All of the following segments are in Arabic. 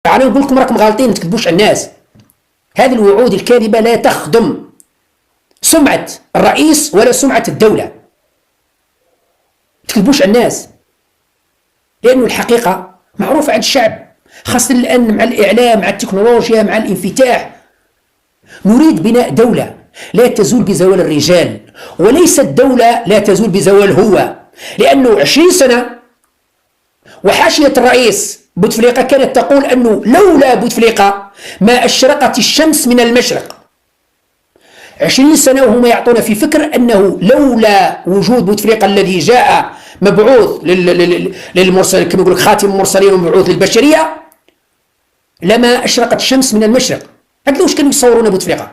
أنا نقول لكم راكم غالطين، ما تكذبوش على الناس. هذه الوعود الكاذبة لا تخدم سمعة الرئيس ولا سمعة الدولة. ما تكذبوش على الناس، لأنه الحقيقة معروفة عند الشعب، خاصة الآن مع الإعلام، مع التكنولوجيا، مع الانفتاح. نريد بناء دولة لا تزول بزوال الرجال، وليست دولة لا تزول بزوال هو. لأنه 20 سنة وحاشية الرئيس بوتفليقة كانت تقول أنه لولا بوتفليقة ما أشرقت الشمس من المشرق. 20 سنة وهم يعطون في فكر أنه لولا وجود بوتفليقة الذي جاء مبعوث للمرسل كما يقول خاتم المرسلين ومبعوث للبشرية لما أشرقت الشمس من المشرق. هكذا واش كانوا يصورون بوتفليقة؟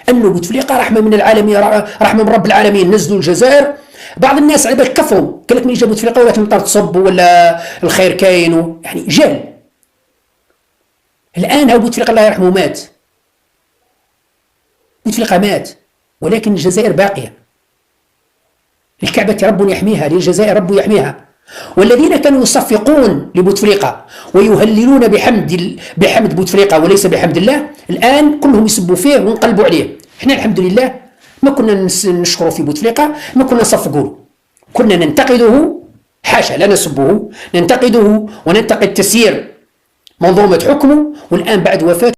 أنه بوتفليقة رحمة من العالمين، رحمة من رب العالمين، نزلوا الجزائر. بعض الناس على بالك كفروا، قال لك من جا بوتفليقة ولا تمطر تصب ولا الخير كاين، يعني جهل. الآن هو بوتفليقة الله يرحمه مات، بوتفليقة مات، ولكن الجزائر باقية. الكعبة رب يحميها، للجزائر رب يحميها. والذين كانوا يصفقون لبوتفليقة ويهللون بحمد بوتفليقة وليس بحمد الله، الآن كلهم يسبوا فيه وينقلبوا عليه. احنا الحمد لله ما كنا نشكره في بوتفليقة، ما كنا نصفقوه، كنا ننتقده، حاشا لا نسبه، ننتقده وننتقد تسيير منظومة حكمه. والآن بعد وفاة